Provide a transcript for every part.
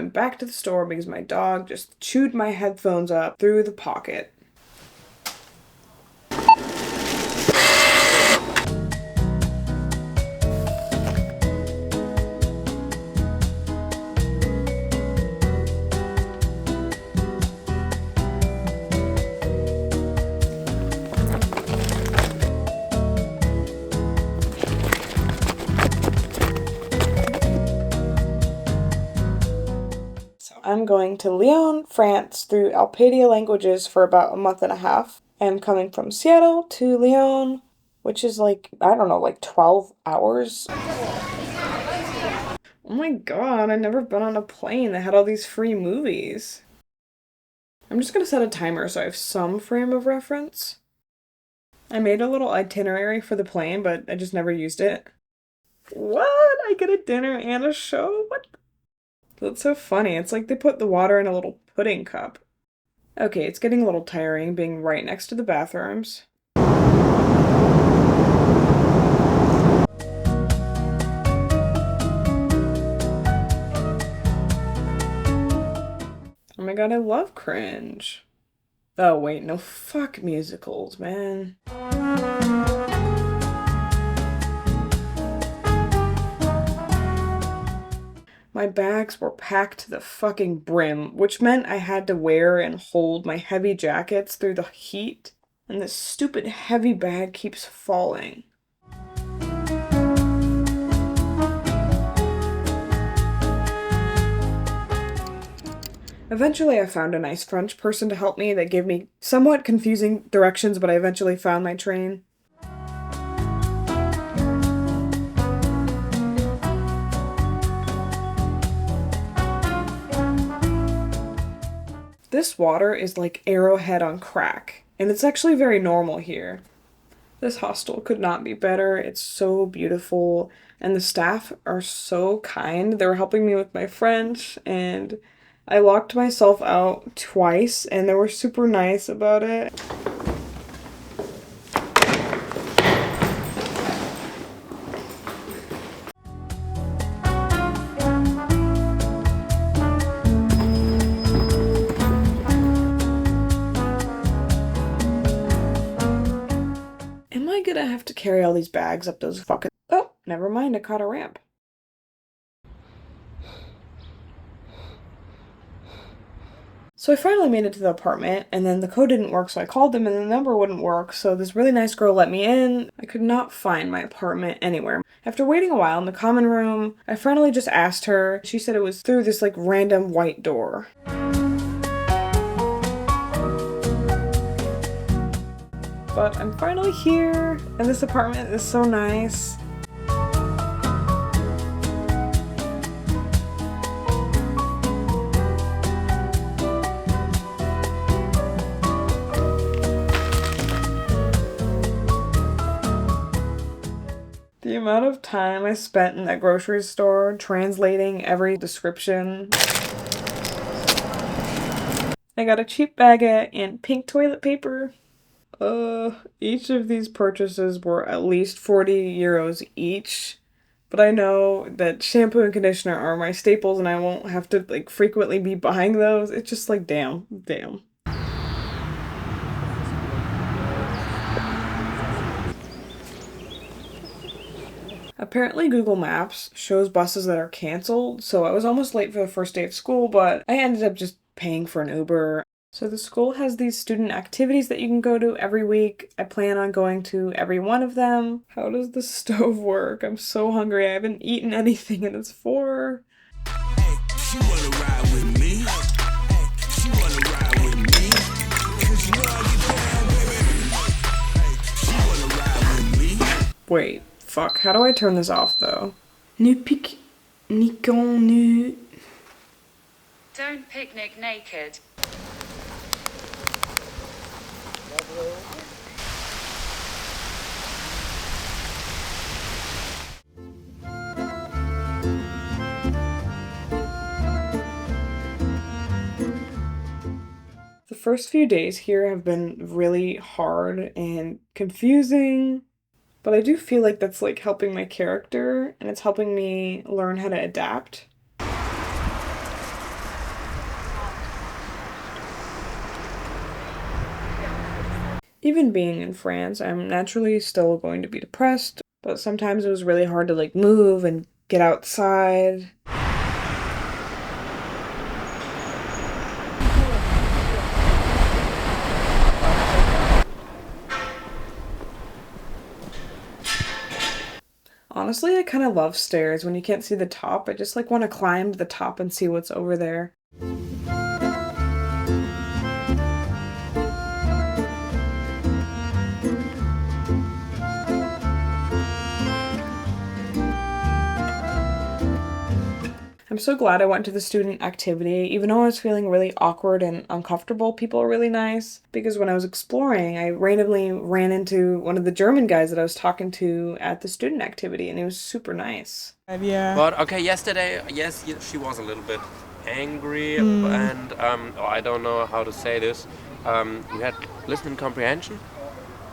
going back to the store because my dog just chewed my headphones up through the pocket. I'm going to Lyon, France through Alpadia Languages for about a month and a half. I'm coming from Seattle to Lyon, which is like, I don't know, like 12 hours. Oh my god, I've never been on a plane that had all these free movies. I'm just gonna set a timer so I have some frame of reference. I made a little itinerary for the plane, but I just never used it. What? I get a dinner and a show? What? That's so funny. It's like they put the water in a little pudding cup. Okay, it's getting a little tiring being right next to the bathrooms. Oh my god, I love cringe. Oh wait, no, fuck musicals, man. My bags were packed to the fucking brim, which meant I had to wear and hold my heavy jackets through the heat, and this stupid heavy bag keeps falling. Eventually, I found a nice French person to help me that gave me somewhat confusing directions, but I eventually found my train. This water is like Arrowhead on crack, and it's actually very normal here. This hostel could not be better. It's so beautiful, and the staff are so kind. They were helping me with my French, and I locked myself out twice, and they were super nice about it. Am I gonna have to carry all these bags up those fucking— Oh, never mind, I caught a ramp. So I finally made it to the apartment, and then the code didn't work, so I called them and the number wouldn't work, so this really nice girl let me in. I could not find my apartment anywhere. After waiting a while in the common room, I finally just asked her. She said it was through this like random white door. But I'm finally here, and this apartment is so nice. The amount of time I spent in that grocery store translating every description. I got a cheap baguette and pink toilet paper. Each of these purchases were at least 40 euros each. But I know that shampoo and conditioner are my staples and I won't have to like frequently be buying those. It's just like, damn. Apparently Google Maps shows buses that are canceled, so I was almost late for the first day of school, but I ended up just paying for an Uber. So the school has these student activities that you can go to every week. I plan on going to every one of them. How does the stove work? I'm so hungry. I haven't eaten anything and it's 4. Hey, she wanna ride with me. Hey, she wanna ride with me. 'Cause you know I get down, baby. Hey, she wanna ride with me. Wait, fuck. How do I turn this off though? Nu pique Nikon nu. Don't picnic naked. The first few days here have been really hard and confusing, but I do feel like that's like helping my character and it's helping me learn how to adapt. Even being in France, I'm naturally still going to be depressed, but sometimes it was really hard to like move and get outside. Honestly, I kind of love stairs. When you can't see the top, I just like want to climb to the top and see what's over there. I'm so glad I went to the student activity. Even though I was feeling really awkward and uncomfortable, people were really nice. Because when I was exploring, I randomly ran into one of the German guys that I was talking to at the student activity, and he was super nice. Yeah. But okay, yesterday, yes, she was a little bit angry, and I don't know how to say this. We had listening comprehension,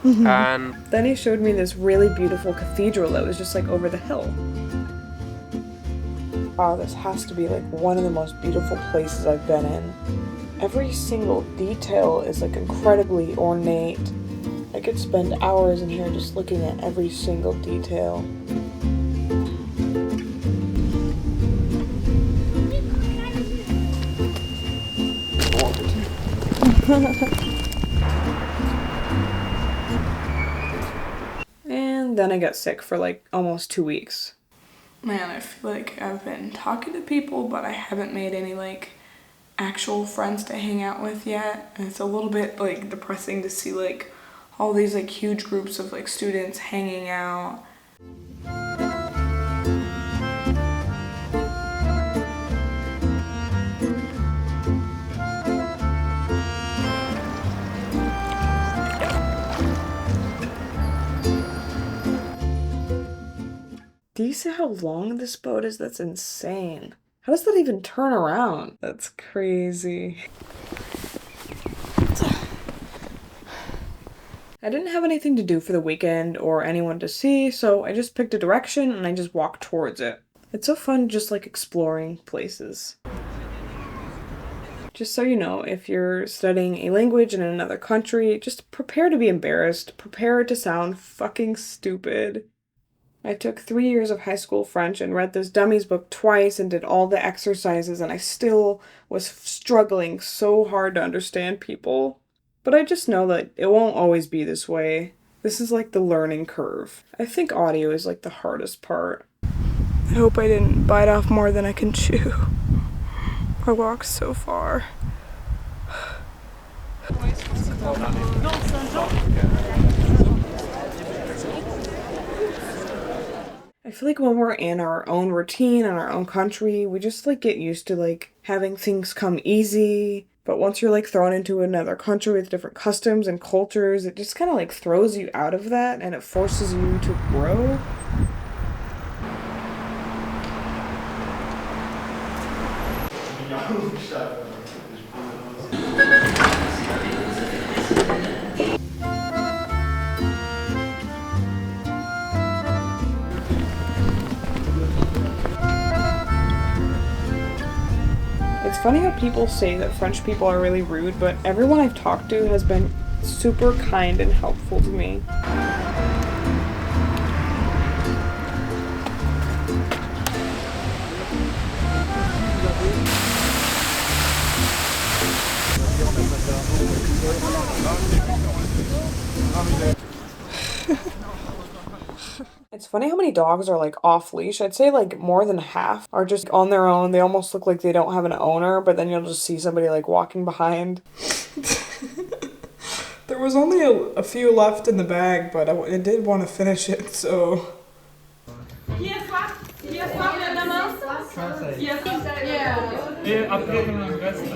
and Then he showed me this really beautiful cathedral that was just like over the hill. Wow, this has to be like one of the most beautiful places I've been in. Every single detail is like incredibly ornate. I could spend hours in here just looking at every single detail. And then I got sick for like almost 2 weeks. Man, I feel like I've been talking to people, but I haven't made any like actual friends to hang out with yet. And it's a little bit like depressing to see like all these like huge groups of like students hanging out. Do you see how long this boat is? That's insane. How does that even turn around? That's crazy. I didn't have anything to do for the weekend or anyone to see, so I just picked a direction and I just walked towards it. It's so fun just like exploring places. Just so you know, if you're studying a language in another country, just prepare to be embarrassed. Prepare to sound fucking stupid. I took 3 years of high school French and read this dummies book twice and did all the exercises, and I still was struggling so hard to understand people. But I just know that it won't always be this way. This is like the learning curve. I think audio is like the hardest part. I hope I didn't bite off more than I can chew. I walked so far. I feel like when we're in our own routine in our own country, we just like get used to like having things come easy. But once you're like thrown into another country with different customs and cultures, it just kind of like throws you out of that and it forces you to grow. It's funny how people say that French people are really rude, but everyone I've talked to has been super kind and helpful to me. It's funny how many dogs are like off leash. I'd say like more than half are just on their own. They almost look like they don't have an owner, but then you'll just see somebody like walking behind. There was only a few left in the bag, but I did want to finish it, so. Et après, le reste.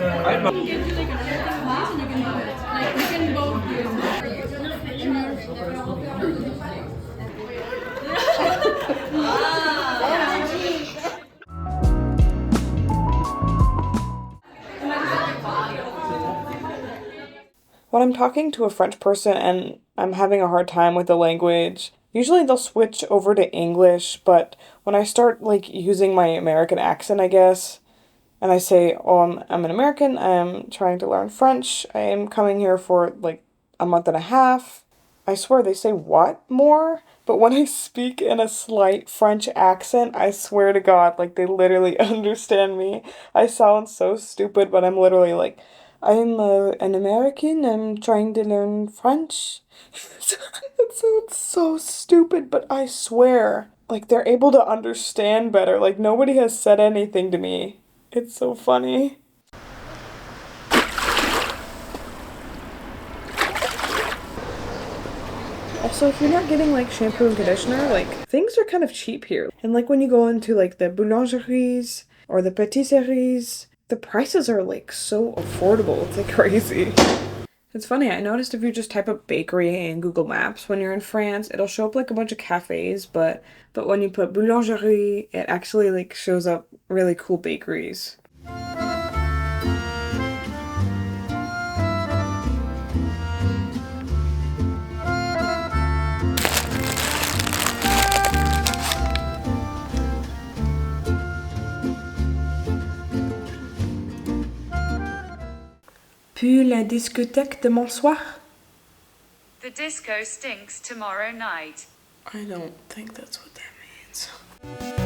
When I'm talking to a French person and I'm having a hard time with the language, usually they'll switch over to English, but when I start like using my American accent, I guess, and I say, oh, I'm an American, I'm trying to learn French, I am coming here for like a month and a half. I swear they say what more? But when I speak in a slight French accent, I swear to God, like they literally understand me. I sound so stupid, but I'm literally like, I'm an American, I'm trying to learn French. It sounds so stupid, but I swear, like they're able to understand better. Like nobody has said anything to me. It's so funny. Also, if you're not getting like shampoo and conditioner, like things are kind of cheap here. And like when you go into like the boulangeries or the patisseries, the prices are like so affordable. It's like crazy. It's funny, I noticed if you just type up bakery in Google Maps when you're in France, it'll show up like a bunch of cafes, but when you put boulangerie, it actually like shows up really cool bakeries. Puis la discothèque demain soir? The disco stinks tomorrow night. I don't think that's what that means.